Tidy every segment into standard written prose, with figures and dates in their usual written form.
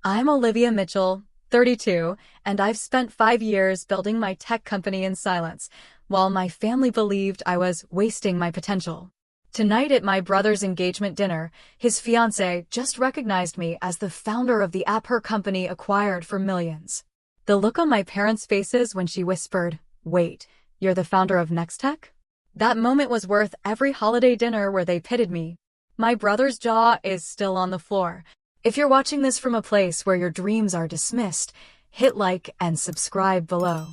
I'm Olivia Mitchell, 32, and I've spent 5 years building my tech company in silence, while my family believed I was wasting my potential. Tonight at my brother's engagement dinner, his fiancée just recognized me as the founder of the app her company acquired for millions. The look on my parents' faces when she whispered, "Wait, you're the founder of Nextech?" That moment was worth every holiday dinner where they pitted me. My brother's jaw is still on the floor. If you're watching this from a place where your dreams are dismissed, hit like and subscribe below.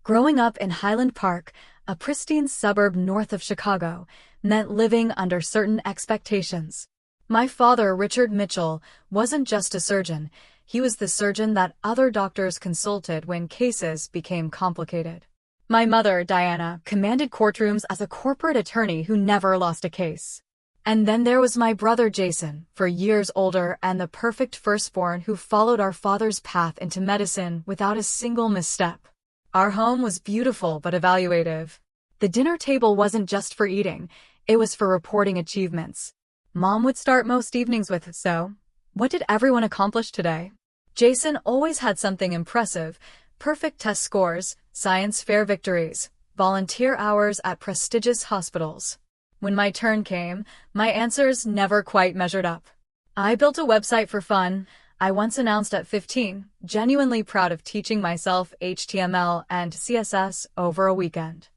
Growing up in Highland Park, a pristine suburb north of Chicago, meant living under certain expectations. My father, Richard Mitchell, wasn't just a surgeon. He was the surgeon that other doctors consulted when cases became complicated. My mother, Diana, commanded courtrooms as a corporate attorney who never lost a case. And then there was my brother Jason, 4 years older and the perfect firstborn who followed our father's path into medicine without a single misstep. Our home was beautiful but evaluative. The dinner table wasn't just for eating, it was for reporting achievements. Mom would start most evenings with, "So, what did everyone accomplish today?" Jason always had something impressive: perfect test scores, science fair victories, volunteer hours at prestigious hospitals. When my turn came, my answers never quite measured up. I built a website for fun, I once announced at 15, genuinely proud of teaching myself HTML and CSS over a weekend.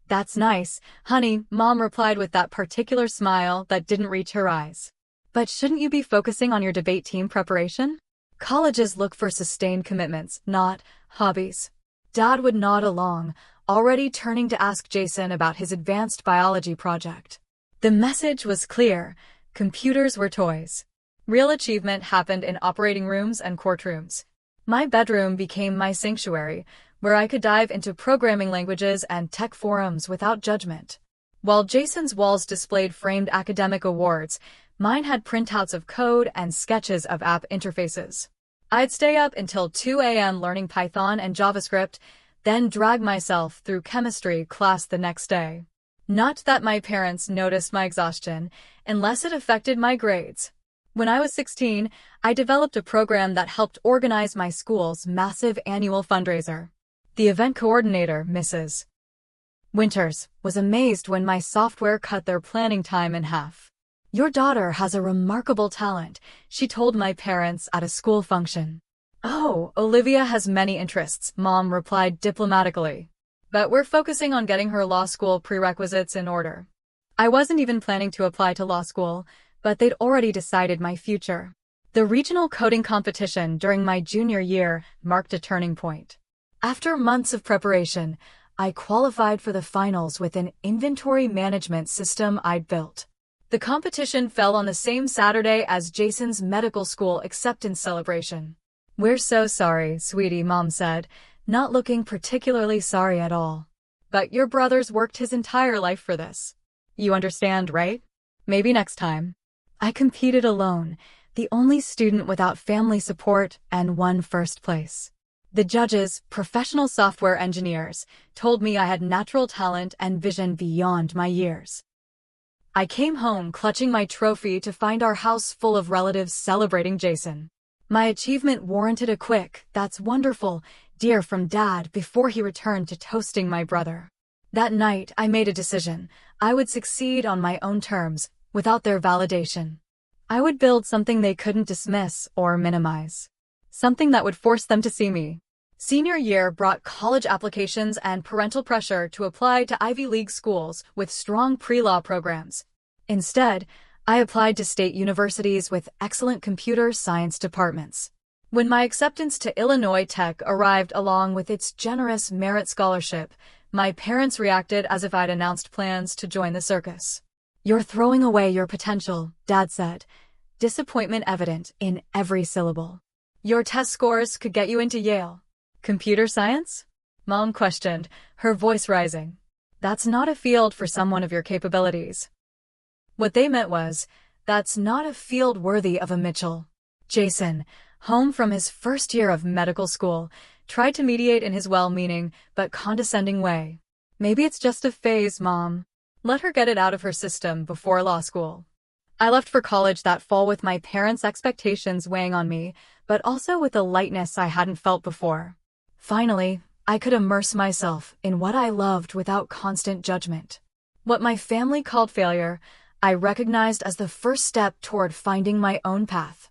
"That's nice, honey," Mom replied with that particular smile that didn't reach her eyes. "But shouldn't you be focusing on your debate team preparation? Colleges look for sustained commitments, not hobbies." Dad would nod along, already turning to ask Jason about his advanced biology project. The message was clear: computers were toys. Real achievement happened in operating rooms and courtrooms. My bedroom became my sanctuary, where I could dive into programming languages and tech forums without judgment. While Jason's walls displayed framed academic awards, mine had printouts of code and sketches of app interfaces. I'd stay up until 2 a.m. learning Python and JavaScript, then drag myself through chemistry class the next day. Not that my parents noticed my exhaustion, unless it affected my grades. When I was 16, I developed a program that helped organize my school's massive annual fundraiser. The event coordinator, Mrs. Winters, was amazed when my software cut their planning time in half. "Your daughter has a remarkable talent," she told my parents at a school function. "Oh, Olivia has many interests," Mom replied diplomatically. "But we're focusing on getting her law school prerequisites in order." I wasn't even planning to apply to law school, but they'd already decided my future. The regional coding competition during my junior year marked a turning point. After months of preparation, I qualified for the finals with an inventory management system I'd built. The competition fell on the same Saturday as Jason's medical school acceptance celebration. "We're so sorry, sweetie," Mom said, not looking particularly sorry at all. "But your brother's worked his entire life for this. You understand, right? Maybe next time." I competed alone, the only student without family support, and won first place. The judges, professional software engineers, told me I had natural talent and vision beyond my years. I came home clutching my trophy to find our house full of relatives celebrating Jason. My achievement warranted a quick, "That's wonderful, dear," from Dad before he returned to toasting my brother. That night, I made a decision. I would succeed on my own terms, without their validation. I would build something they couldn't dismiss or minimize. Something that would force them to see me. Senior year brought college applications and parental pressure to apply to Ivy League schools with strong pre-law programs. Instead, I applied to state universities with excellent computer science departments. When my acceptance to Illinois Tech arrived along with its generous merit scholarship, my parents reacted as if I'd announced plans to join the circus. "You're throwing away your potential," Dad said, disappointment evident in every syllable. "Your test scores could get you into Yale." "Computer science?" Mom questioned, her voice rising. "That's not a field for someone of your capabilities." What they meant was, that's not a field worthy of a Mitchell. Jason, home from his first year of medical school, tried to mediate in his well-meaning but condescending way. "Maybe it's just a phase, Mom. Let her get it out of her system before law school." I left for college that fall with my parents' expectations weighing on me, but also with a lightness I hadn't felt before. Finally, I could immerse myself in what I loved without constant judgment. What my family called failure, I recognized as the first step toward finding my own path.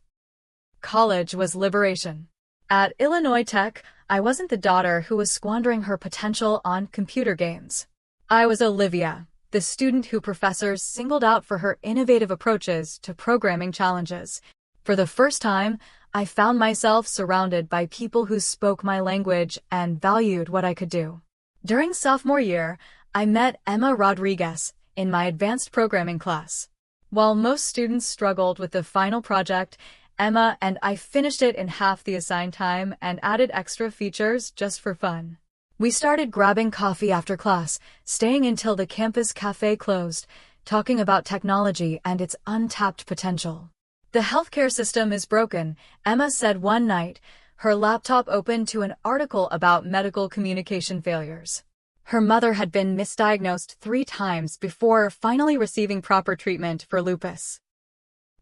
College was liberation. At Illinois Tech, I wasn't the daughter who was squandering her potential on computer games. I was Olivia, the student who professors singled out for her innovative approaches to programming challenges. For the first time, I found myself surrounded by people who spoke my language and valued what I could do. During sophomore year, I met Emma Rodriguez in my advanced programming class. While most students struggled with the final project, Emma and I finished it in half the assigned time and added extra features just for fun. We started grabbing coffee after class, staying until the campus cafe closed, talking about technology and its untapped potential. The healthcare system is broken, Emma said one night, her laptop open to an article about medical communication failures. Her mother had been misdiagnosed 3 times before finally receiving proper treatment for lupus.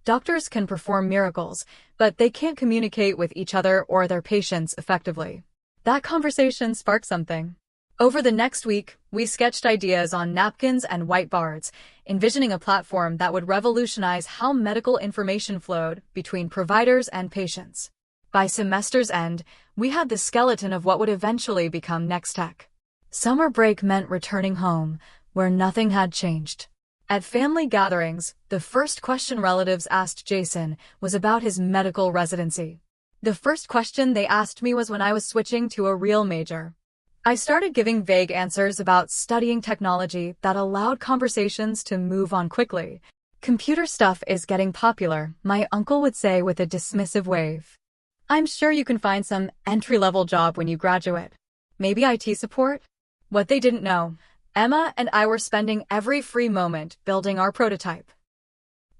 Doctors can perform miracles, but they can't communicate with each other or their patients effectively. That conversation sparked something. Over the next week, we sketched ideas on napkins and whiteboards, envisioning a platform that would revolutionize how medical information flowed between providers and patients. By semester's end, we had the skeleton of what would eventually become Nextech. Summer break meant returning home, where nothing had changed. At family gatherings, the first question relatives asked Jason was about his medical residency. The first question they asked me was when I was switching to a real major. I started giving vague answers about studying technology that allowed conversations to move on quickly. Computer stuff is getting popular, my uncle would say with a dismissive wave. I'm sure you can find some entry-level job when you graduate. Maybe IT support? What they didn't know, Emma and I were spending every free moment building our prototype.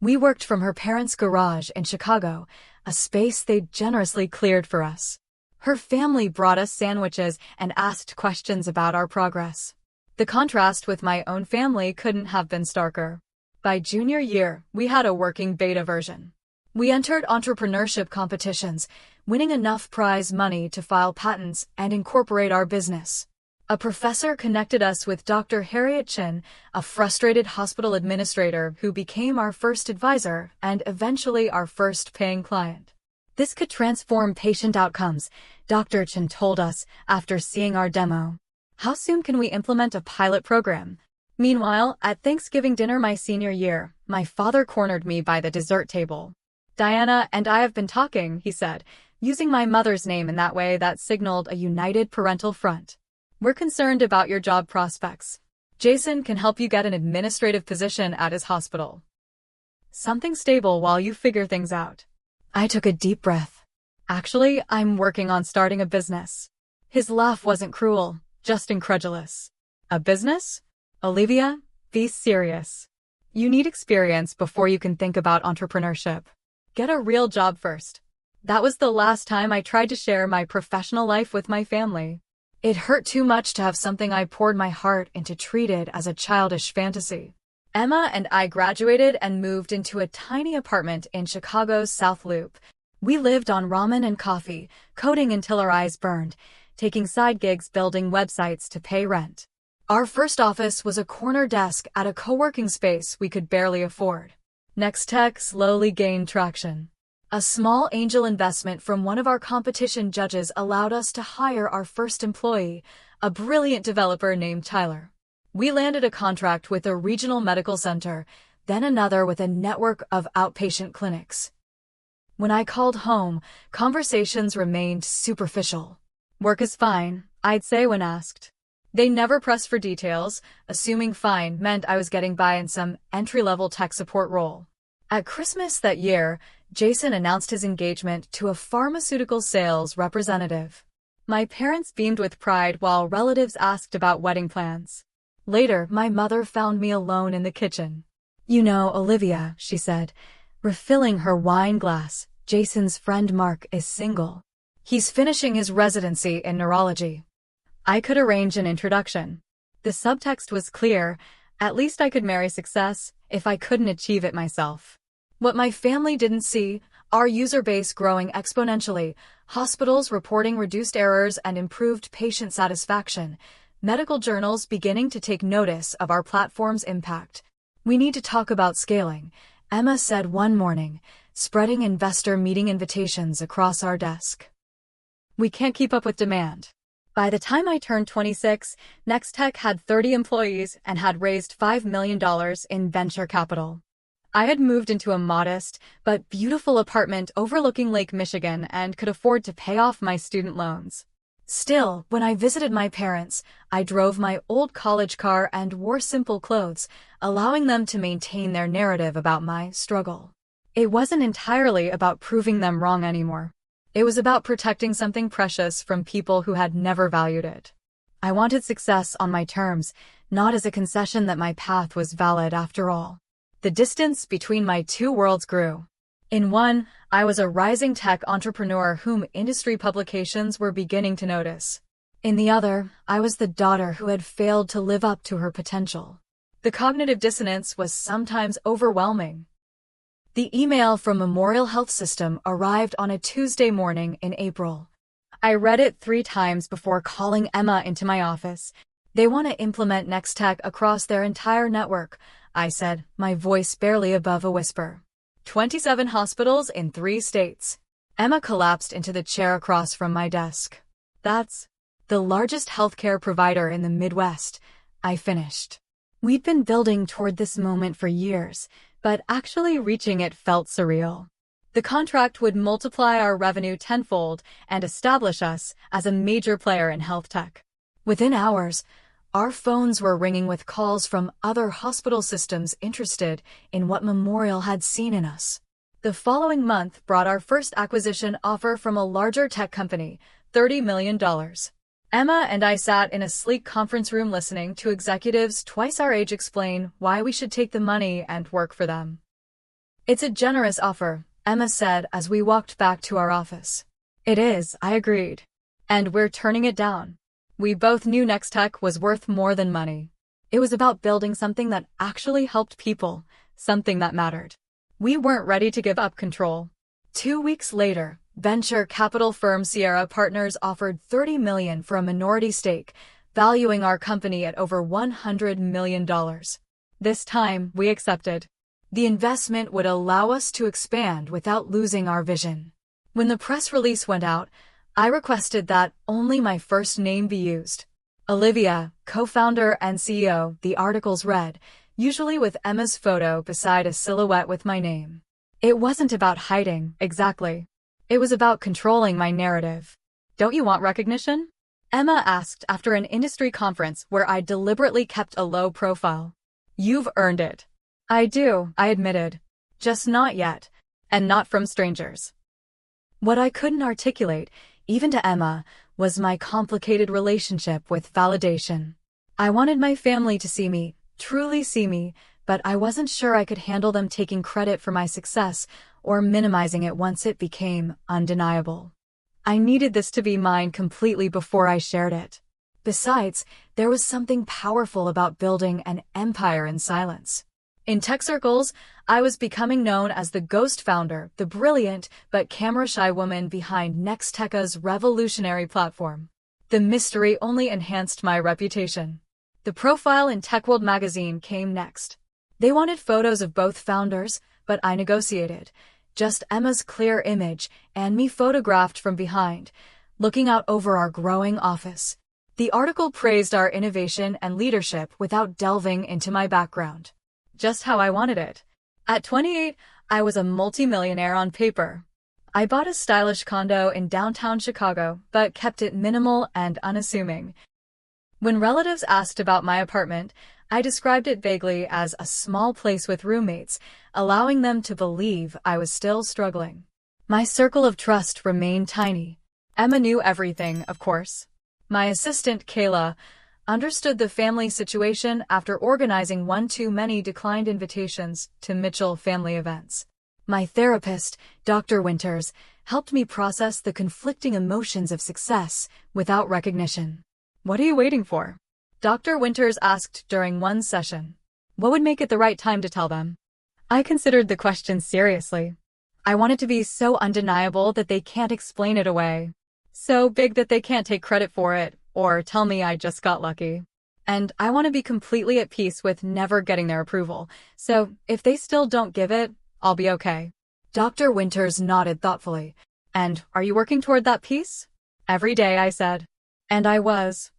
We worked from her parents' garage in Chicago, a space they'd generously cleared for us. Her family brought us sandwiches and asked questions about our progress. The contrast with my own family couldn't have been starker. By junior year, we had a working beta version. We entered entrepreneurship competitions, winning enough prize money to file patents and incorporate our business. A professor connected us with Dr. Harriet Chin, a frustrated hospital administrator who became our first advisor and eventually our first paying client. This could transform patient outcomes, Dr. Chin told us after seeing our demo. How soon can we implement a pilot program? Meanwhile, at Thanksgiving dinner my senior year, my father cornered me by the dessert table. Diana and I have been talking, he said, using my mother's name in that way that signaled a united parental front. We're concerned about your job prospects. Jason can help you get an administrative position at his hospital. Something stable while you figure things out. I took a deep breath. Actually, I'm working on starting a business. His laugh wasn't cruel, just incredulous. A business? Olivia, be serious. You need experience before you can think about entrepreneurship. Get a real job first. That was the last time I tried to share my professional life with my family. It hurt too much to have something I poured my heart into treated as a childish fantasy. Emma and I graduated and moved into a tiny apartment in Chicago's South Loop. We lived on ramen and coffee, coding until our eyes burned, taking side gigs building websites to pay rent. Our first office was a corner desk at a co-working space we could barely afford. Nextech slowly gained traction. A small angel investment from one of our competition judges allowed us to hire our first employee, a brilliant developer named Tyler. We landed a contract with a regional medical center, then another with a network of outpatient clinics. When I called home, conversations remained superficial. Work is fine, I'd say when asked. They never pressed for details, assuming fine meant I was getting by in some entry-level tech support role. At Christmas that year, Jason announced his engagement to a pharmaceutical sales representative. My parents beamed with pride while relatives asked about wedding plans. Later, my mother found me alone in the kitchen. You know, Olivia, she said, refilling her wine glass, Jason's friend Mark is single. He's finishing his residency in neurology. I could arrange an introduction. The subtext was clear, at least I could marry success if I couldn't achieve it myself. What my family didn't see, our user base growing exponentially, hospitals reporting reduced errors and improved patient satisfaction, medical journals beginning to take notice of our platform's impact. "We need to talk about scaling," Emma said one morning, spreading investor meeting invitations across our desk. "We can't keep up with demand." By the time I turned 26, Nextech had 30 employees and had raised $5 million in venture capital. I had moved into a modest but beautiful apartment overlooking Lake Michigan and could afford to pay off my student loans. Still, when I visited my parents, I drove my old college car and wore simple clothes, allowing them to maintain their narrative about my struggle. It wasn't entirely about proving them wrong anymore. It was about protecting something precious from people who had never valued it. I wanted success on my terms, not as a concession that my path was valid after all. The distance between my two worlds grew. In one, I was a rising tech entrepreneur whom industry publications were beginning to notice. In the other, I was the daughter who had failed to live up to her potential. The cognitive dissonance was sometimes overwhelming. The email from Memorial Health System arrived on a Tuesday morning in April. I read it 3 times before calling Emma into my office. "They want to implement Nextech across their entire network," I said, my voice barely above a whisper. 27 hospitals in 3 states. Emma collapsed into the chair across from my desk. "That's the largest healthcare provider in the Midwest," I finished. We'd been building toward this moment for years, but actually reaching it felt surreal. The contract would multiply our revenue tenfold and establish us as a major player in health tech. Within hours, our phones were ringing with calls from other hospital systems interested in what Memorial had seen in us. The following month brought our first acquisition offer from a larger tech company, $30 million. Emma and I sat in a sleek conference room listening to executives twice our age explain why we should take the money and work for them. "It's a generous offer," Emma said as we walked back to our office. "It is," I agreed. "And we're turning it down." We both knew Nextech was worth more than money. It was about building something that actually helped people, something that mattered. We weren't ready to give up control. 2 weeks later, venture capital firm Sierra Partners offered $30 million for a minority stake, valuing our company at over $100 million. This time, we accepted. The investment would allow us to expand without losing our vision. When the press release went out, I requested that only my first name be used. Olivia, co-founder and CEO, the articles read, usually with Emma's photo beside a silhouette with my name. It wasn't about hiding, exactly. It was about controlling my narrative. "Don't you want recognition?" Emma asked after an industry conference where I deliberately kept a low profile. "You've earned it." "I do," I admitted. "Just not yet. And not from strangers." What I couldn't articulate, even to Emma, was my complicated relationship with validation. I wanted my family to see me, truly see me, but I wasn't sure I could handle them taking credit for my success or minimizing it once it became undeniable. I needed this to be mine completely before I shared it. Besides, there was something powerful about building an empire in silence. In tech circles, I was becoming known as the ghost founder, the brilliant but camera-shy woman behind Nextech's revolutionary platform. The mystery only enhanced my reputation. The profile in TechWorld magazine came next. They wanted photos of both founders, but I negotiated. Just Emma's clear image and me photographed from behind, looking out over our growing office. The article praised our innovation and leadership without delving into my background. Just how I wanted it. At 28, I was a multimillionaire on paper. I bought a stylish condo in downtown Chicago, but kept it minimal and unassuming. When relatives asked about my apartment, I described it vaguely as a small place with roommates, allowing them to believe I was still struggling. My circle of trust remained tiny. Emma knew everything, of course. My assistant, Kayla, understood the family situation after organizing one too many declined invitations to Mitchell family events. My therapist, Dr. Winters, helped me process the conflicting emotions of success without recognition. "What are you waiting for?" Dr. Winters asked during one session. "What would make it the right time to tell them?" I considered the question seriously. I want it to be so undeniable that they can't explain it away. So big that they can't take credit for it, or tell me I just got lucky. And I want to be completely at peace with never getting their approval, so if they still don't give it, I'll be okay. Dr. Winters nodded thoughtfully. And are you working toward that peace? Every day, I said. And I was.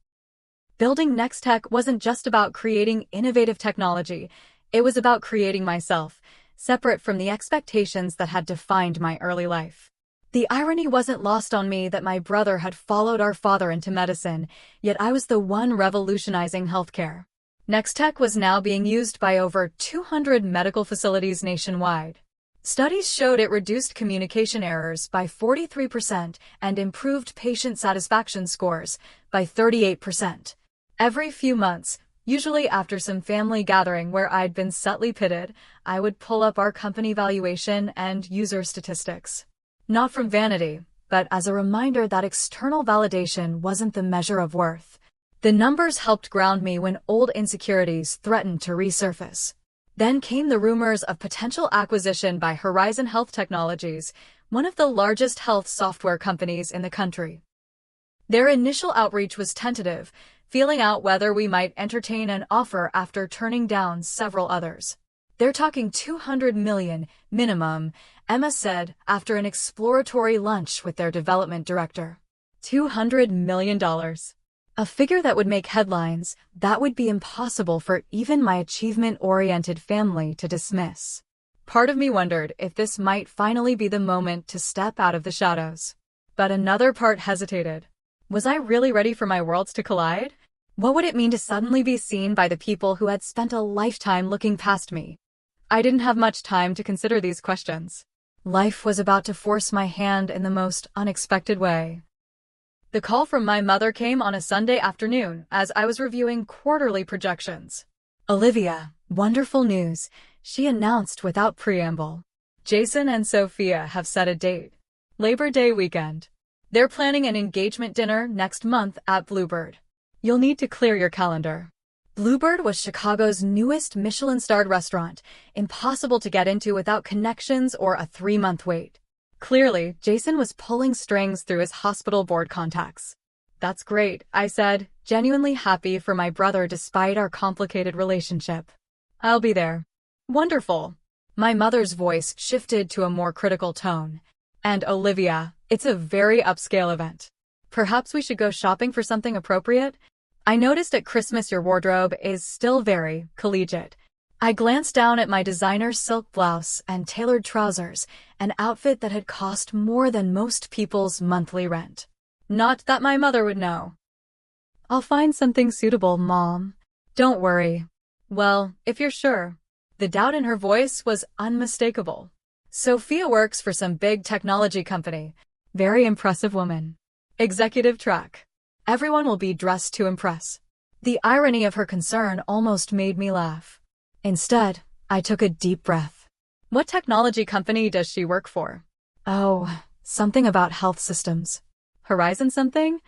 Building Nextech wasn't just about creating innovative technology, it was about creating myself, separate from the expectations that had defined my early life. The irony wasn't lost on me that my brother had followed our father into medicine, yet I was the one revolutionizing healthcare. Nextech was now being used by over 200 medical facilities nationwide. Studies showed it reduced communication errors by 43% and improved patient satisfaction scores by 38%. Every few months, usually after some family gathering where I'd been subtly pitted, I would pull up our company valuation and user statistics. Not from vanity, but as a reminder that external validation wasn't the measure of worth. The numbers helped ground me when old insecurities threatened to resurface. Then came the rumors of potential acquisition by Horizon Health Technologies, one of the largest health software companies in the country. Their initial outreach was tentative, feeling out whether we might entertain an offer after turning down several others. They're talking $200 million, minimum, Emma said after an exploratory lunch with their development director. $200 million. A figure that would make headlines, that would be impossible for even my achievement-oriented family to dismiss. Part of me wondered if this might finally be the moment to step out of the shadows. But another part hesitated. Was I really ready for my worlds to collide? What would it mean to suddenly be seen by the people who had spent a lifetime looking past me? I didn't have much time to consider these questions. Life was about to force my hand in the most unexpected way. The call from my mother came on a Sunday afternoon as I was reviewing quarterly projections. Olivia, wonderful news, she announced without preamble. Jason and Sophia have set a date. Labor Day weekend. They're planning an engagement dinner next month at Bluebird. You'll need to clear your calendar. Bluebird was Chicago's newest Michelin-starred restaurant, impossible to get into without connections or a 3-month wait. Clearly, Jason was pulling strings through his hospital board contacts. That's great, I said, genuinely happy for my brother despite our complicated relationship. I'll be there. Wonderful. My mother's voice shifted to a more critical tone. And Olivia, it's a very upscale event. Perhaps we should go shopping for something appropriate? I noticed at Christmas your wardrobe is still very collegiate. I glanced down at my designer silk blouse and tailored trousers, an outfit that had cost more than most people's monthly rent. Not that my mother would know. I'll find something suitable, Mom. Don't worry. Well, if you're sure. The doubt in her voice was unmistakable. Sophia works for some big technology company. Very impressive woman. Executive track. Everyone will be dressed to impress. The irony of her concern almost made me laugh. Instead, I took a deep breath. What technology company does she work for? Oh, something about health systems. Horizon something?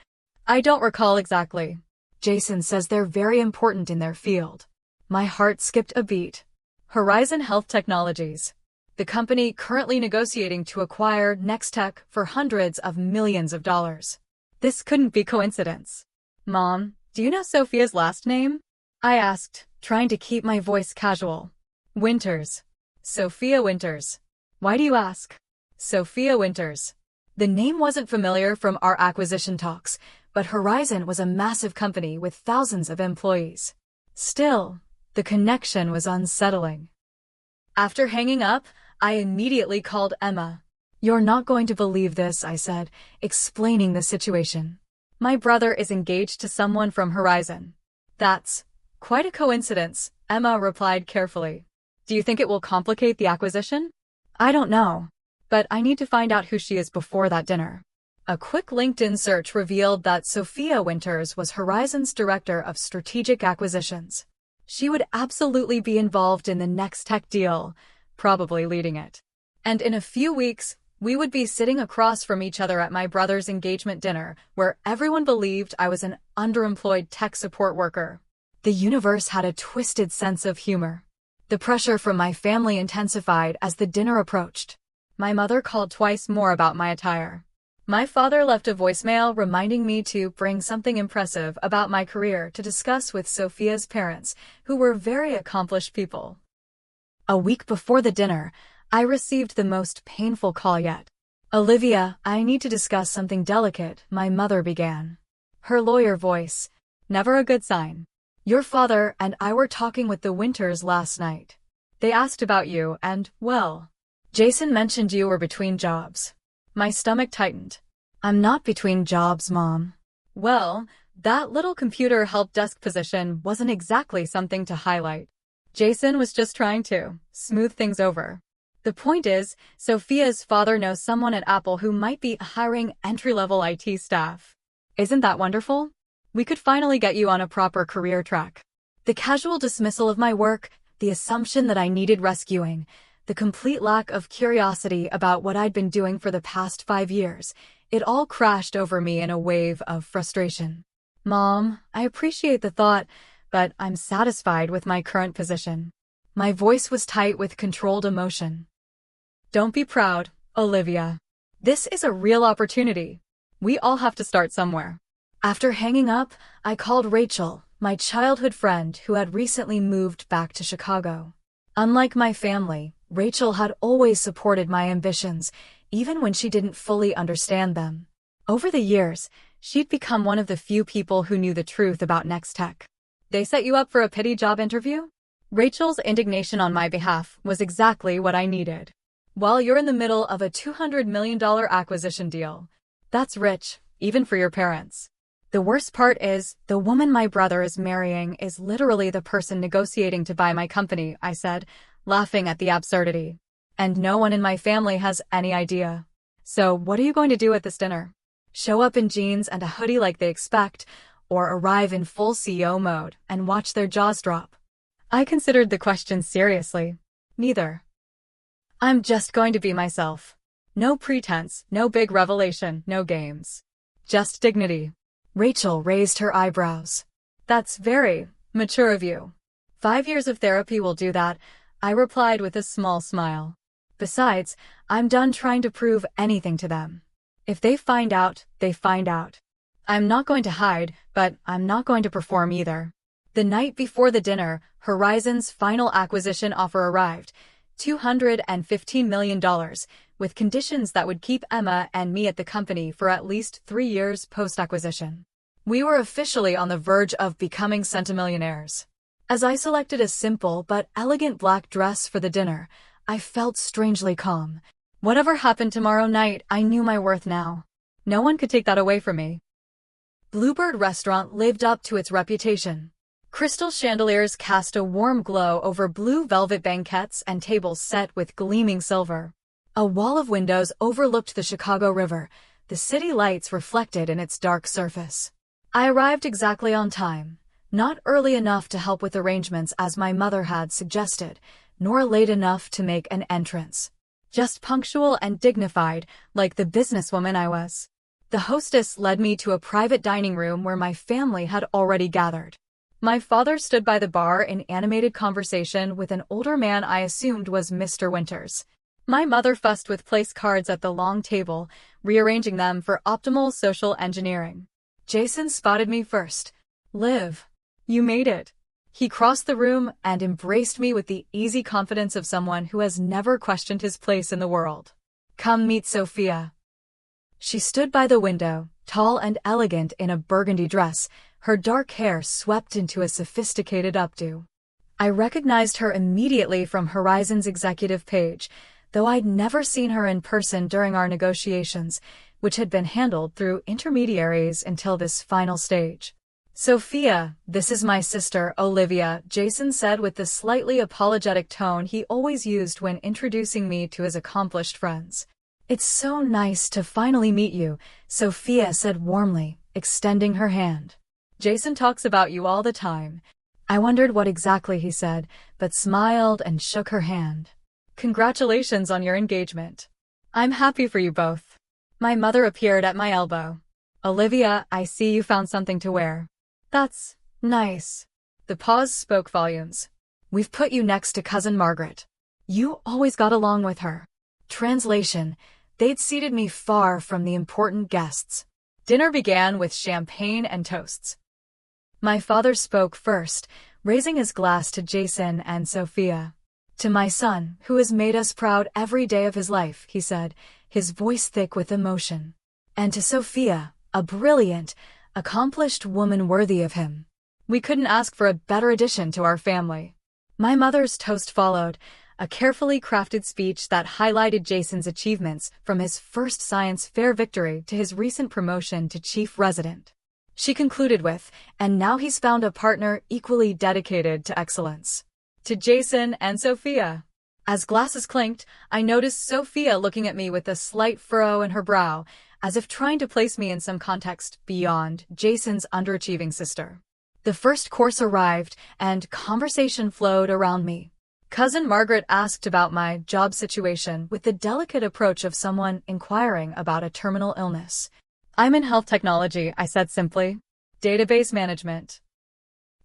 I don't recall exactly. Jason says they're very important in their field. My heart skipped a beat. Horizon Health Technologies. The company currently negotiating to acquire Nextech for hundreds of millions of dollars. This couldn't be coincidence. Mom, do you know Sophia's last name? I asked, trying to keep my voice casual. Winters. Sophia Winters. Why do you ask? Sophia Winters. The name wasn't familiar from our acquisition talks, but Horizon was a massive company with thousands of employees. Still, the connection was unsettling. After hanging up, I immediately called Emma. You're not going to believe this, I said, explaining the situation. My brother is engaged to someone from Horizon. That's quite a coincidence, Emma replied carefully. Do you think it will complicate the acquisition? I don't know. But I need to find out who she is before that dinner. A quick LinkedIn search revealed that Sophia Winters was Horizon's Director of Strategic Acquisitions. She would absolutely be involved in the Nextech deal, probably leading it. And in a few weeks, we would be sitting across from each other at my brother's engagement dinner, where everyone believed I was an underemployed tech support worker. The universe had a twisted sense of humor. The pressure from my family intensified as the dinner approached. My mother called twice more about my attire. My father left a voicemail reminding me to bring something impressive about my career to discuss with Sophia's parents, who were very accomplished people. A week before the dinner, I received the most painful call yet. "Olivia, I need to discuss something delicate," my mother began. Her lawyer voice, never a good sign. "Your father and I were talking with the Winters last night. They asked about you and, well, Jason mentioned you were between jobs." My stomach tightened. "I'm not between jobs, Mom." Well, that little computer help desk position wasn't exactly something to highlight. Jason was just trying to smooth things over. The point is, Sophia's father knows someone at Apple who might be hiring entry-level IT staff. Isn't that wonderful? We could finally get you on a proper career track. The casual dismissal of my work, the assumption that I needed rescuing, the complete lack of curiosity about what I'd been doing for the past 5 years, it all crashed over me in a wave of frustration. "Mom, I appreciate the thought, but I'm satisfied with my current position." My voice was tight with controlled emotion. "Don't be proud, Olivia. This is a real opportunity. We all have to start somewhere." After hanging up, I called Rachel, my childhood friend who had recently moved back to Chicago. Unlike my family, Rachel had always supported my ambitions, even when she didn't fully understand them. Over the years, she'd become one of the few people who knew the truth about Next Tech. "They set you up for a pity job interview?" Rachel's indignation on my behalf was exactly what I needed. "While you're in the middle of a $200 million acquisition deal. That's rich, even for your parents. The worst part is, the woman my brother is marrying is literally the person negotiating to buy my company," I said, laughing at the absurdity. "And no one in my family has any idea. So what are you going to do at this dinner? Show up in jeans and a hoodie like they expect, or arrive in full CEO mode and watch their jaws drop?" I considered the question seriously. Neither. I'm just going to be myself. No pretense, no big revelation, no games. Just dignity. Rachel raised her eyebrows. "That's very mature of you." 5 years of therapy will do that," I replied with a small smile. "Besides, I'm done trying to prove anything to them. If they find out, they find out. I'm not going to hide, but I'm not going to perform either." The night before the dinner, Horizon's final acquisition offer arrived, $215 million, with conditions that would keep Emma and me at the company for at least 3 years post-acquisition. We were officially on the verge of becoming centimillionaires. As I selected a simple but elegant black dress for the dinner, I felt strangely calm. Whatever happened tomorrow night, I knew my worth now. No one could take that away from me. Bluebird Restaurant lived up to its reputation. Crystal chandeliers cast a warm glow over blue velvet banquettes and tables set with gleaming silver. A wall of windows overlooked the Chicago River, the city lights reflected in its dark surface. I arrived exactly on time, not early enough to help with arrangements as my mother had suggested, nor late enough to make an entrance. Just punctual and dignified, like the businesswoman I was. The hostess led me to a private dining room where my family had already gathered. My father stood by the bar in animated conversation with an older man I assumed was Mr. Winters. My mother fussed with place cards at the long table, rearranging them for optimal social engineering. Jason spotted me first. "Liv, you made it." He crossed the room and embraced me with the easy confidence of someone who has never questioned his place in the world. "Come meet Sophia." She stood by the window, tall and elegant in a burgundy dress, her dark hair swept into a sophisticated updo. I recognized her immediately from Horizon's executive page, though I'd never seen her in person during our negotiations, which had been handled through intermediaries until this final stage. "Sophia, this is my sister, Olivia," Jason said with the slightly apologetic tone he always used when introducing me to his accomplished friends. "It's so nice to finally meet you," Sophia said warmly, extending her hand. "Jason talks about you all the time." I wondered what exactly he said, but smiled and shook her hand. "Congratulations on your engagement. I'm happy for you both." My mother appeared at my elbow. "Olivia, I see you found something to wear." "That's nice." The pause spoke volumes. We've put you next to Cousin Margaret. You always got along with her. Translation: they'd seated me far from the important guests. Dinner began with champagne and toasts. My father spoke first, raising his glass to Jason and Sophia. "To my son, who has made us proud every day of his life," he said, his voice thick with emotion. "And to Sophia, a brilliant, accomplished woman worthy of him. We couldn't ask for a better addition to our family." My mother's toast followed, a carefully crafted speech that highlighted Jason's achievements from his first science fair victory to his recent promotion to chief resident. She concluded with, "And now he's found a partner equally dedicated to excellence." To Jason and Sophia. As glasses clinked, I noticed Sophia looking at me with a slight furrow in her brow, as if trying to place me in some context beyond Jason's underachieving sister. The first course arrived, and conversation flowed around me. Cousin Margaret asked about my job situation with the delicate approach of someone inquiring about a terminal illness. "I'm in health technology," I said simply. "Database management."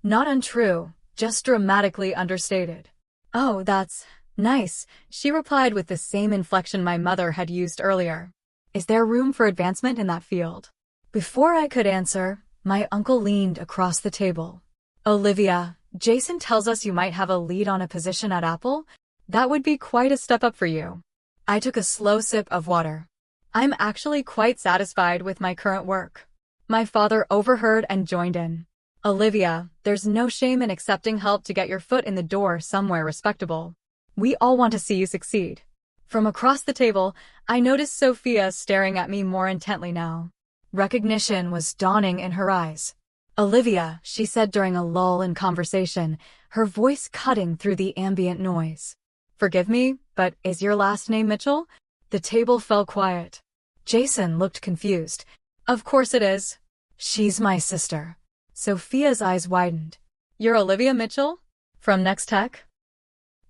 Not untrue, just dramatically understated. "Oh, that's nice," she replied with the same inflection my mother had used earlier. "Is there room for advancement in that field?" Before I could answer, my uncle leaned across the table. "Olivia, Jason tells us you might have a lead on a position at Apple. That would be quite a step up for you." I took a slow sip of water. "I'm actually quite satisfied with my current work." My father overheard and joined in. "Olivia, there's no shame in accepting help to get your foot in the door somewhere respectable. We all want to see you succeed." From across the table, I noticed Sophia staring at me more intently now. Recognition was dawning in her eyes. "Olivia," she said during a lull in conversation, her voice cutting through the ambient noise. "Forgive me, but is your last name Mitchell?" The table fell quiet. Jason looked confused. "Of course it is. She's my sister." Sophia's eyes widened. "You're Olivia Mitchell? From Next Tech?"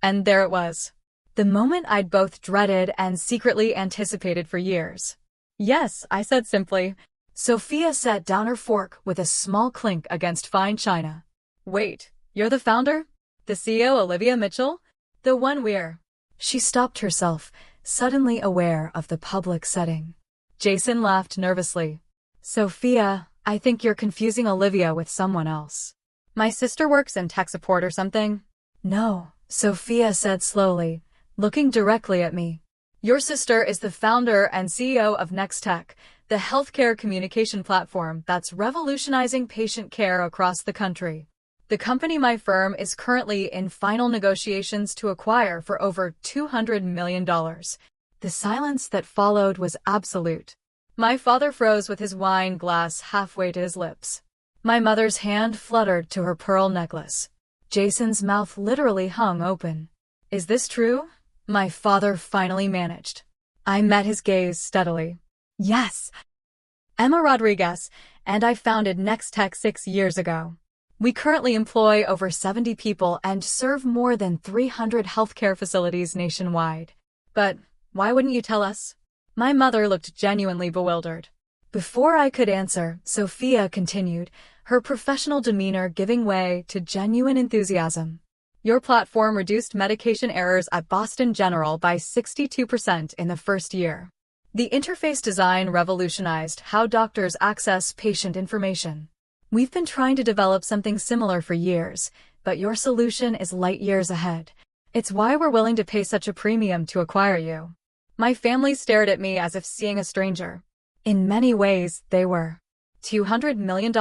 And there it was. The moment I'd both dreaded and secretly anticipated for years. "Yes," I said simply. Sophia set down her fork with a small clink against fine china. "Wait, you're the founder? The CEO Olivia Mitchell? The one we're—" She stopped herself, suddenly aware of the public setting. Jason laughed nervously. "Sophia, I think you're confusing Olivia with someone else. My sister works in tech support or something." "No," Sophia said slowly, looking directly at me. "Your sister is the founder and CEO of Next Tech, the healthcare communication platform that's revolutionizing patient care across the country. The company my firm is currently in final negotiations to acquire for over $200 million. The silence that followed was absolute. My father froze with his wine glass halfway to his lips. My mother's hand fluttered to her pearl necklace. Jason's mouth literally hung open. "Is this true?" my father finally managed. I met his gaze steadily. "Yes. Emma Rodriguez and I founded Next Tech 6 years ago. We currently employ over 70 people and serve more than 300 healthcare facilities nationwide. But why wouldn't you tell us?" My mother looked genuinely bewildered. Before I could answer, Sophia continued, her professional demeanor giving way to genuine enthusiasm. "Your platform reduced medication errors at Boston General by 62% in the first year. The interface design revolutionized how doctors access patient information. We've been trying to develop something similar for years, but your solution is light years ahead. It's why we're willing to pay such a premium to acquire you." My family stared at me as if seeing a stranger. In many ways, they were. $200 million?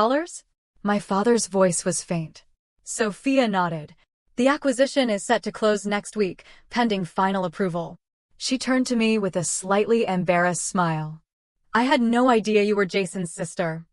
My father's voice was faint. Sophia nodded. "The acquisition is set to close next week, pending final approval." She turned to me with a slightly embarrassed smile. "I had no idea you were Jason's sister.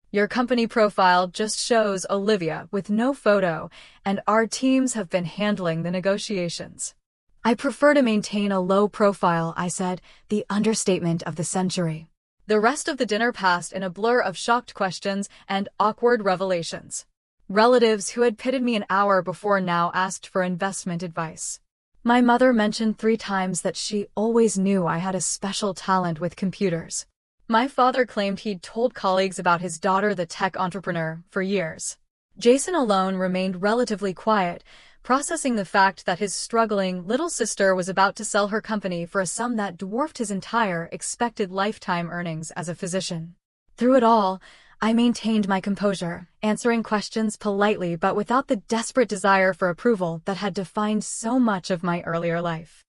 Your company profile just shows Olivia with no photo, and our teams have been handling the negotiations." "I prefer to maintain a low profile," I said, the understatement of the century. The rest of the dinner passed in a blur of shocked questions and awkward revelations. Relatives who had pitted me an hour before now asked for investment advice. My mother mentioned 3 times that she always knew I had a special talent with computers. My father claimed he'd told colleagues about his daughter, the tech entrepreneur, for years. Jason alone remained relatively quiet, processing the fact that his struggling little sister was about to sell her company for a sum that dwarfed his entire expected lifetime earnings as a physician. Through it all, I maintained my composure, answering questions politely but without the desperate desire for approval that had defined so much of my earlier life.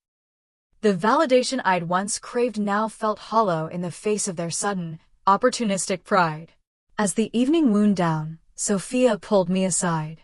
The validation I'd once craved now felt hollow in the face of their sudden, opportunistic pride. As the evening wound down, Sophia pulled me aside.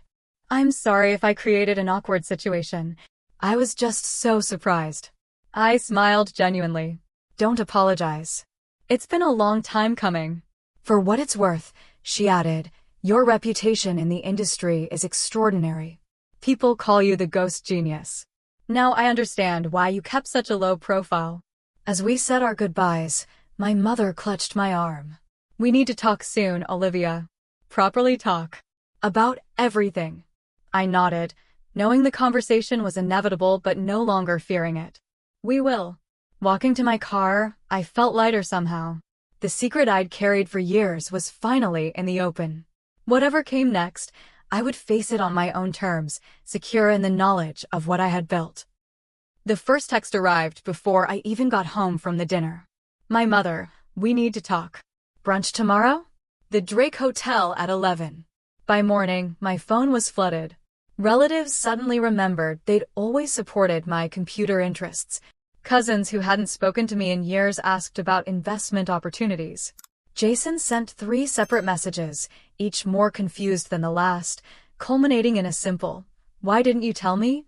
"I'm sorry if I created an awkward situation. I was just so surprised." I smiled genuinely. "Don't apologize. It's been a long time coming." "For what it's worth," she added, "your reputation in the industry is extraordinary. People call you the ghost genius. Now I understand why you kept such a low profile." As we said our goodbyes, my mother clutched my arm. "We need to talk soon, Olivia. Properly talk. About everything." I nodded, knowing the conversation was inevitable but no longer fearing it. "We will." Walking to my car, I felt lighter somehow. The secret I'd carried for years was finally in the open. Whatever came next, I would face it on my own terms, secure in the knowledge of what I had built. The first text arrived before I even got home from the dinner. "My mother, we need to talk. Brunch tomorrow? The Drake Hotel at 11. By morning, my phone was flooded. Relatives suddenly remembered they'd always supported my computer interests. Cousins who hadn't spoken to me in years asked about investment opportunities. Jason sent 3 separate messages, each more confused than the last, culminating in a simple, "Why didn't you tell me?"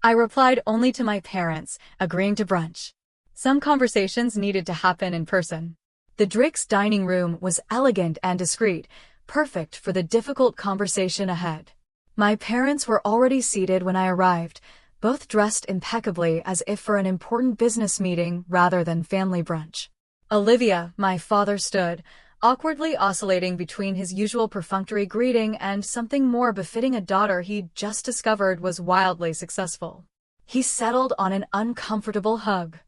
I replied only to my parents, agreeing to brunch. Some conversations needed to happen in person. The Drake's dining room was elegant and discreet, perfect for the difficult conversation ahead. My parents were already seated when I arrived, both dressed impeccably as if for an important business meeting rather than family brunch. "Olivia," my father stood, awkwardly oscillating between his usual perfunctory greeting and something more befitting a daughter he'd just discovered was wildly successful. He settled on an uncomfortable hug.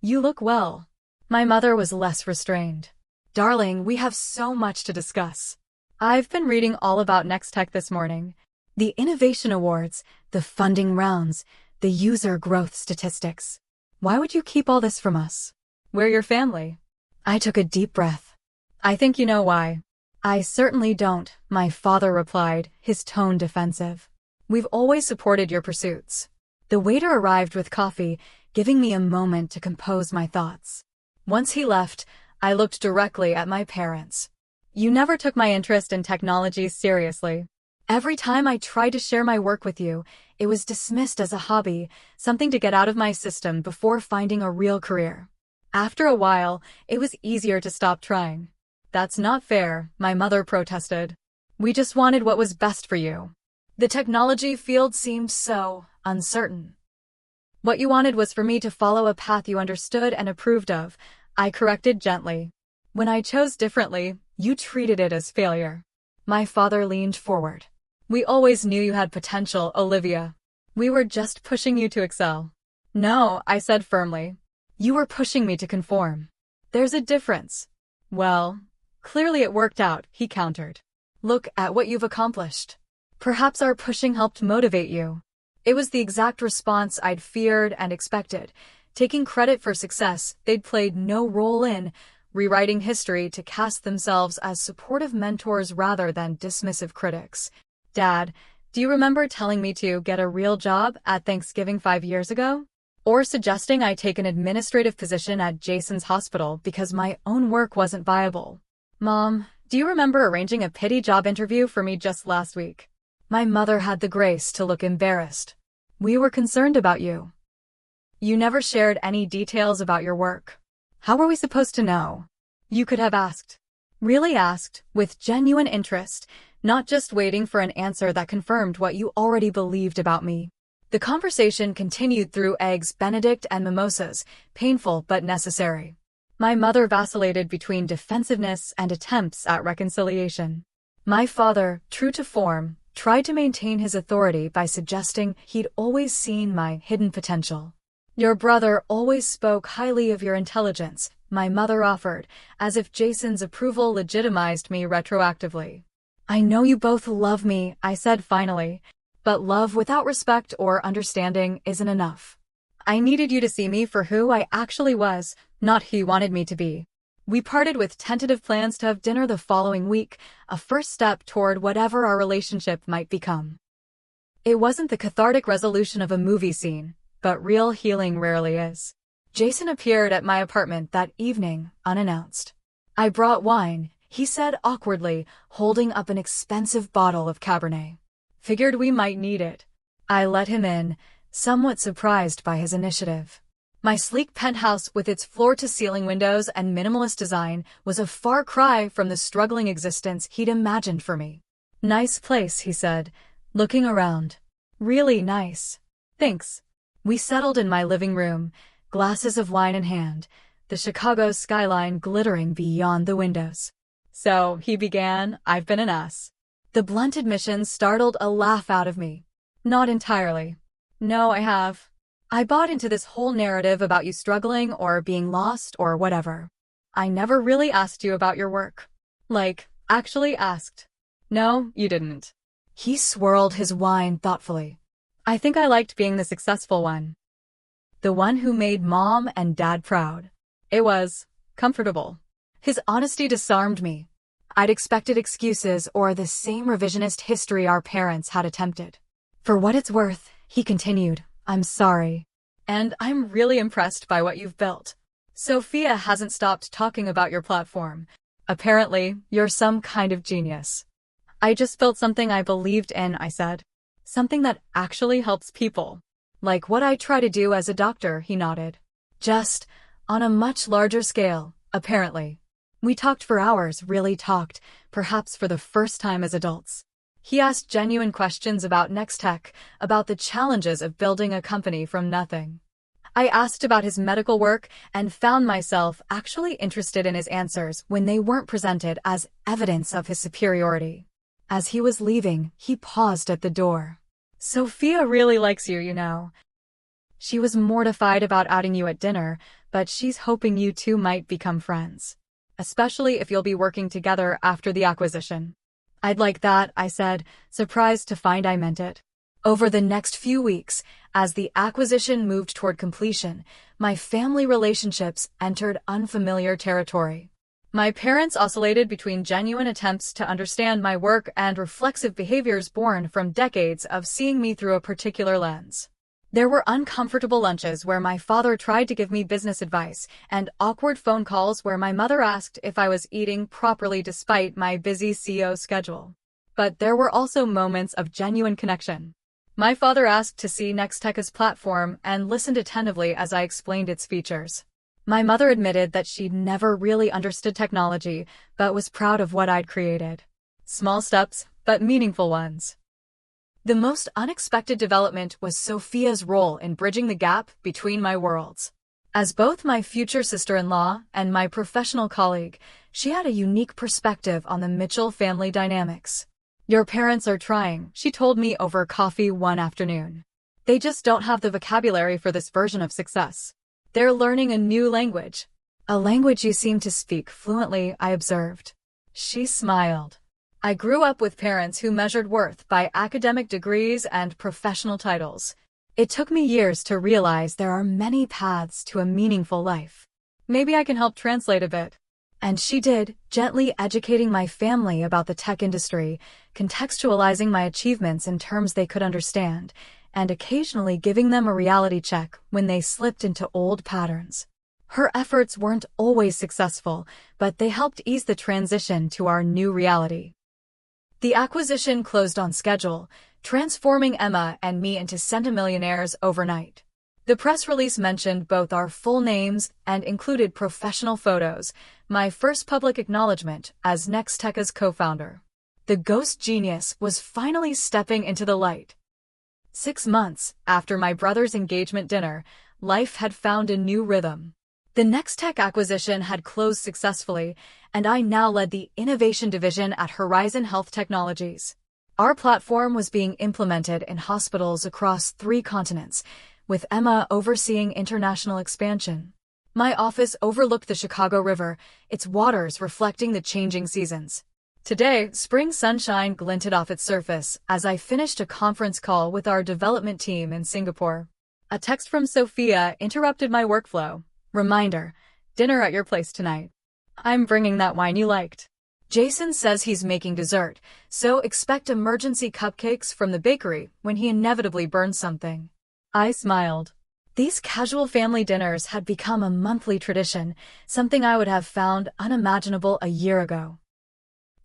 "You look well." My mother was less restrained. "Darling, we have so much to discuss. I've been reading all about Nextech this morning. The innovation awards, the funding rounds, the user growth statistics. Why would you keep all this from us? We're your family." I took a deep breath. "I think you know why." "I certainly don't," my father replied, his tone defensive. "We've always supported your pursuits." The waiter arrived with coffee, giving me a moment to compose my thoughts. Once he left, I looked directly at my parents. "You never took my interest in technology seriously. Every time I tried to share my work with you, it was dismissed as a hobby, something to get out of my system before finding a real career. After a while, it was easier to stop trying." "That's not fair," my mother protested. "We just wanted what was best for you. The technology field seemed so uncertain." "What you wanted was for me to follow a path you understood and approved of," I corrected gently. "When I chose differently, you treated it as failure." My father leaned forward. "We always knew you had potential, Olivia. We were just pushing you to excel." "No," I said firmly. "You were pushing me to conform. There's a difference." "Well, clearly it worked out," he countered. "Look at what you've accomplished. Perhaps our pushing helped motivate you." It was the exact response I'd feared and expected, taking credit for success they'd played no role in, rewriting history to cast themselves as supportive mentors rather than dismissive critics. "Dad, do you remember telling me to get a real job at Thanksgiving 5 years ago? Or suggesting I take an administrative position at Jason's hospital because my own work wasn't viable? Mom, do you remember arranging a pity job interview for me just last week?" My mother had the grace to look embarrassed. "We were concerned about you. You never shared any details about your work. How were we supposed to know? You could have asked." Really asked, with genuine interest, not just waiting for an answer that confirmed what you already believed about me. The conversation continued through eggs Benedict and mimosas, painful but necessary. My mother vacillated between defensiveness and attempts at reconciliation. My father, true to form, tried to maintain his authority by suggesting he'd always seen my hidden potential. "Your brother always spoke highly of your intelligence," my mother offered, as if Jason's approval legitimized me retroactively. "I know you both love me," I said finally, But love without respect or understanding isn't enough. I needed you to see me for who I actually was, not who you wanted me to be. We parted with tentative plans to have dinner the following week, a first step toward whatever our relationship might become. It wasn't the cathartic resolution of a movie scene, but real healing rarely is. Jason appeared at my apartment that evening, unannounced. I brought wine, he said awkwardly, holding up an expensive bottle of Cabernet. Figured we might need it. I let him in, somewhat surprised by his initiative. My sleek penthouse with its floor-to-ceiling windows and minimalist design was a far cry from the struggling existence he'd imagined for me. Nice place, he said, looking around. Really nice. Thanks. We settled in my living room, glasses of wine in hand, the Chicago skyline glittering beyond the windows. So, he began, I've been an ass. The blunt admission startled a laugh out of me. Not entirely. No, I have. I bought into this whole narrative about you struggling or being lost or whatever. I never really asked you about your work. Like, actually asked. No, you didn't. He swirled his wine thoughtfully. I think I liked being the successful one. The one who made mom and dad proud. It was comfortable. His honesty disarmed me. I'd expected excuses or the same revisionist history our parents had attempted. For what it's worth, he continued, I'm sorry. And I'm really impressed by what you've built. Sophia hasn't stopped talking about your platform. Apparently, you're some kind of genius. I just built something I believed in, I said. Something that actually helps people. Like what I try to do as a doctor, he nodded. Just on a much larger scale, apparently. We talked for hours, really talked, perhaps for the first time as adults. He asked genuine questions about Nextech, about the challenges of building a company from nothing. I asked about his medical work and found myself actually interested in his answers when they weren't presented as evidence of his superiority. As he was leaving, he paused at the door. Sophia really likes you, you know. She was mortified about outing you at dinner, but she's hoping you two might become friends. Especially if you'll be working together after the acquisition. I'd like that, I said, surprised to find I meant it. Over the next few weeks, as the acquisition moved toward completion, my family relationships entered unfamiliar territory. My parents oscillated between genuine attempts to understand my work and reflexive behaviors born from decades of seeing me through a particular lens. There were uncomfortable lunches where my father tried to give me business advice, and awkward phone calls where my mother asked if I was eating properly despite my busy CEO schedule. But there were also moments of genuine connection. My father asked to see Nextech's platform and listened attentively as I explained its features. My mother admitted that she'd never really understood technology, but was proud of what I'd created. Small steps, but meaningful ones. The most unexpected development was Sophia's role in bridging the gap between my worlds. As both my future sister-in-law and my professional colleague, she had a unique perspective on the Mitchell family dynamics. Your parents are trying, she told me over coffee one afternoon. They just don't have the vocabulary for this version of success. They're learning a new language. A language you seem to speak fluently, I observed. She smiled. I grew up with parents who measured worth by academic degrees and professional titles. It took me years to realize there are many paths to a meaningful life. Maybe I can help translate a bit. And she did, gently educating my family about the tech industry, contextualizing my achievements in terms they could understand, and occasionally giving them a reality check when they slipped into old patterns. Her efforts weren't always successful, but they helped ease the transition to our new reality. The acquisition closed on schedule, transforming Emma and me into centimillionaires overnight. The press release mentioned both our full names and included professional photos, my first public acknowledgement as Nextech's co-founder. The ghost genius was finally stepping into the light. 6 months after my brother's engagement dinner, life had found a new rhythm. The Nextech acquisition had closed successfully, and I now led the innovation division at Horizon Health Technologies. Our platform was being implemented in hospitals across 3 continents, with Emma overseeing international expansion. My office overlooked the Chicago River, its waters reflecting the changing seasons. Today, spring sunshine glinted off its surface as I finished a conference call with our development team in Singapore. A text from Sophia interrupted my workflow. Reminder, dinner at your place tonight. I'm bringing that wine you liked. Jason says he's making dessert, so expect emergency cupcakes from the bakery when he inevitably burns something. I smiled. These casual family dinners had become a monthly tradition, something I would have found unimaginable a year ago.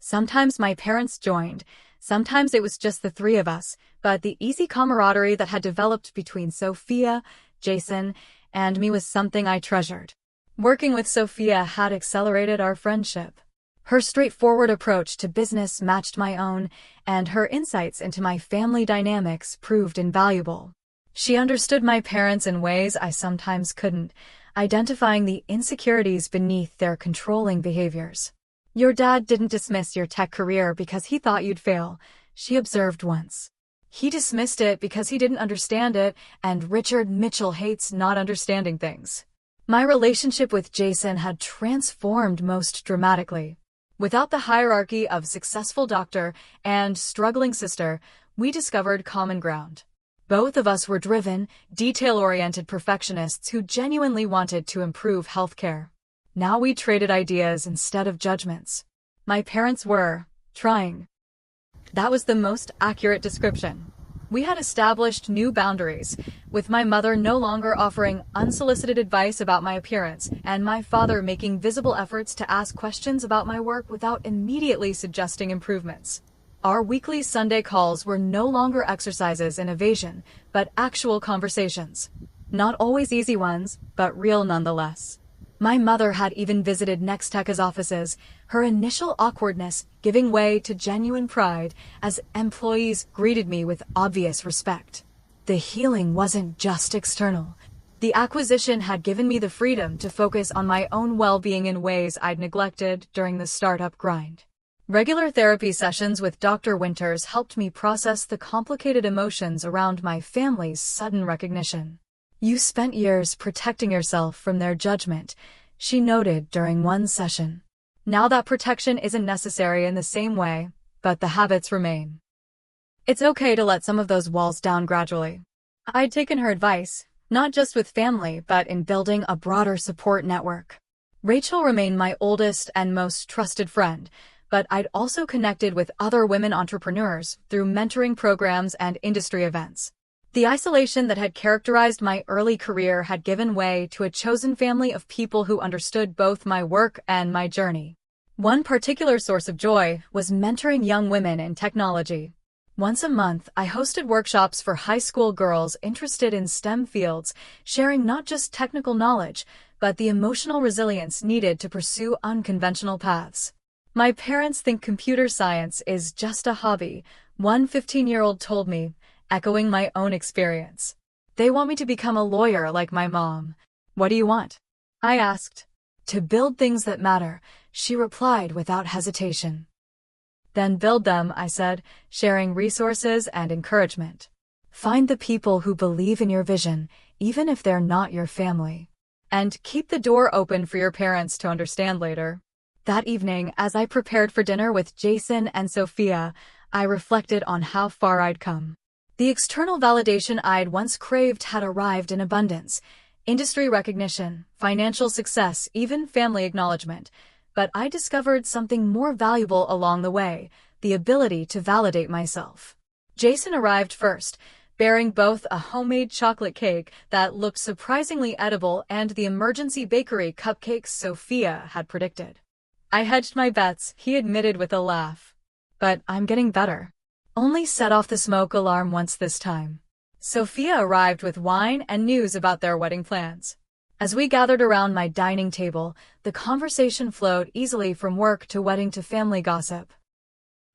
Sometimes my parents joined, sometimes it was just the three of us, but the easy camaraderie that had developed between Sophia, Jason, and me was something I treasured. Working with Sophia had accelerated our friendship. Her straightforward approach to business matched my own, and her insights into my family dynamics proved invaluable. She understood my parents in ways I sometimes couldn't, identifying the insecurities beneath their controlling behaviors. Your dad didn't dismiss your tech career because he thought you'd fail, she observed once. He dismissed it because he didn't understand it, and Richard Mitchell hates not understanding things. My relationship with Jason had transformed most dramatically. Without the hierarchy of successful doctor and struggling sister, we discovered common ground. Both of us were driven, detail-oriented perfectionists who genuinely wanted to improve healthcare. Now we traded ideas instead of judgments. My parents were trying. That was the most accurate description. We had established new boundaries, with my mother no longer offering unsolicited advice about my appearance, and my father making visible efforts to ask questions about my work without immediately suggesting improvements. Our weekly Sunday calls were no longer exercises in evasion, but actual conversations. Not always easy ones, but real nonetheless. My mother had even visited Nextech's offices, her initial awkwardness giving way to genuine pride as employees greeted me with obvious respect. The healing wasn't just external. The acquisition had given me the freedom to focus on my own well-being in ways I'd neglected during the startup grind. Regular therapy sessions with Dr. Winters helped me process the complicated emotions around my family's sudden recognition. You spent years protecting yourself from their judgment, she noted during one session. Now that protection isn't necessary in the same way, but the habits remain. It's okay to let some of those walls down gradually. I'd taken her advice, not just with family, but in building a broader support network. Rachel remained my oldest and most trusted friend, but I'd also connected with other women entrepreneurs through mentoring programs and industry events. The isolation that had characterized my early career had given way to a chosen family of people who understood both my work and my journey. One particular source of joy was mentoring young women in technology. Once a month, I hosted workshops for high school girls interested in STEM fields, sharing not just technical knowledge, but the emotional resilience needed to pursue unconventional paths. My parents think computer science is just a hobby, one 15-year-old told me, echoing my own experience. They want me to become a lawyer like my mom. What do you want? I asked. To build things that matter, she replied without hesitation. Then build them, I said, sharing resources and encouragement. Find the people who believe in your vision, even if they're not your family. And keep the door open for your parents to understand later. That evening, as I prepared for dinner with Jason and Sophia, I reflected on how far I'd come. The external validation I'd once craved had arrived in abundance. Industry recognition, financial success, even family acknowledgement. But I discovered something more valuable along the way, the ability to validate myself. Jason arrived first, bearing both a homemade chocolate cake that looked surprisingly edible and the emergency bakery cupcakes Sophia had predicted. I hedged my bets, he admitted with a laugh. But I'm getting better. Only set off the smoke alarm once this time. Sophia arrived with wine and news about their wedding plans. As we gathered around my dining table, the conversation flowed easily from work to wedding to family gossip.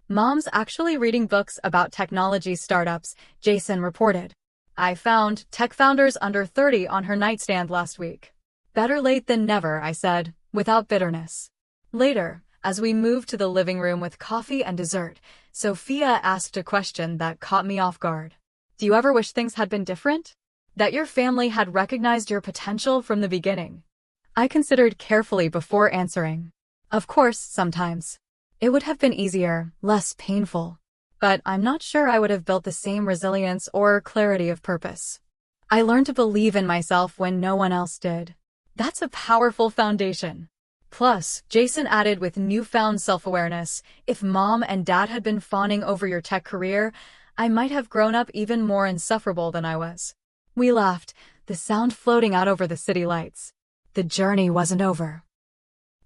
Mom's actually reading books about technology startups, Jason reported. I found tech founders under 30 on her nightstand last week. Better late than never, I said, without bitterness. Later, as we moved to the living room with coffee and dessert, Sophia asked a question that caught me off guard. Do you ever wish things had been different? That your family had recognized your potential from the beginning? I considered carefully before answering. Of course, sometimes. It would have been easier, less painful. But I'm not sure I would have built the same resilience or clarity of purpose. I learned to believe in myself when no one else did. That's a powerful foundation. Plus, Jason added with newfound self-awareness, if mom and dad had been fawning over your tech career, I might have grown up even more insufferable than I was. We laughed, the sound floating out over the city lights. The journey wasn't over.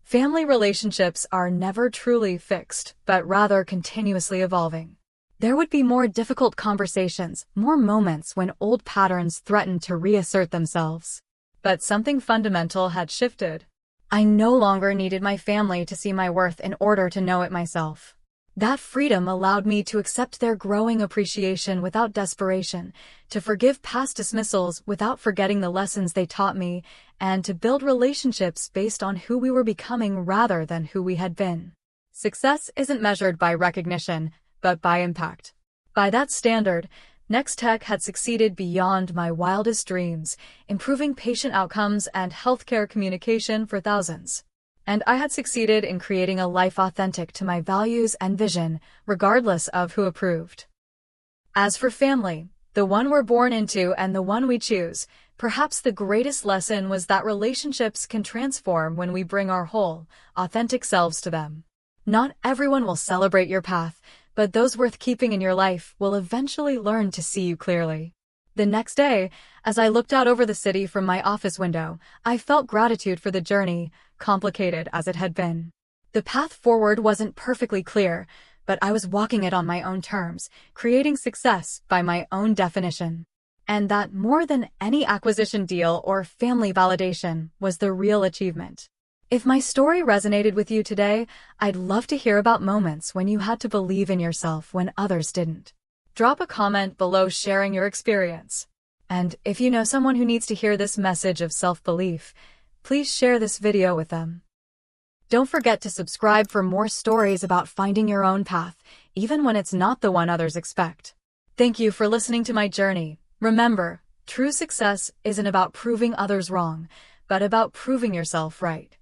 Family relationships are never truly fixed, but rather continuously evolving. There would be more difficult conversations, more moments when old patterns threatened to reassert themselves. But something fundamental had shifted. I no longer needed my family to see my worth in order to know it myself. That freedom allowed me to accept their growing appreciation without desperation, to forgive past dismissals without forgetting the lessons they taught me, and to build relationships based on who we were becoming rather than who we had been. Success isn't measured by recognition, but by impact. By that standard, Nextech had succeeded beyond my wildest dreams, improving patient outcomes and healthcare communication for thousands. And I had succeeded in creating a life authentic to my values and vision, regardless of who approved. As for family, the one we're born into and the one we choose, perhaps the greatest lesson was that relationships can transform when we bring our whole, authentic selves to them. Not everyone will celebrate your path, but those worth keeping in your life will eventually learn to see you clearly. The next day, as I looked out over the city from my office window, I felt gratitude for the journey, complicated as it had been. The path forward wasn't perfectly clear, but I was walking it on my own terms, creating success by my own definition. And that more than any acquisition deal or family validation was the real achievement. If my story resonated with you today, I'd love to hear about moments when you had to believe in yourself when others didn't. Drop a comment below sharing your experience. And if you know someone who needs to hear this message of self-belief, please share this video with them. Don't forget to subscribe for more stories about finding your own path, even when it's not the one others expect. Thank you for listening to my journey. Remember, true success isn't about proving others wrong, but about proving yourself right.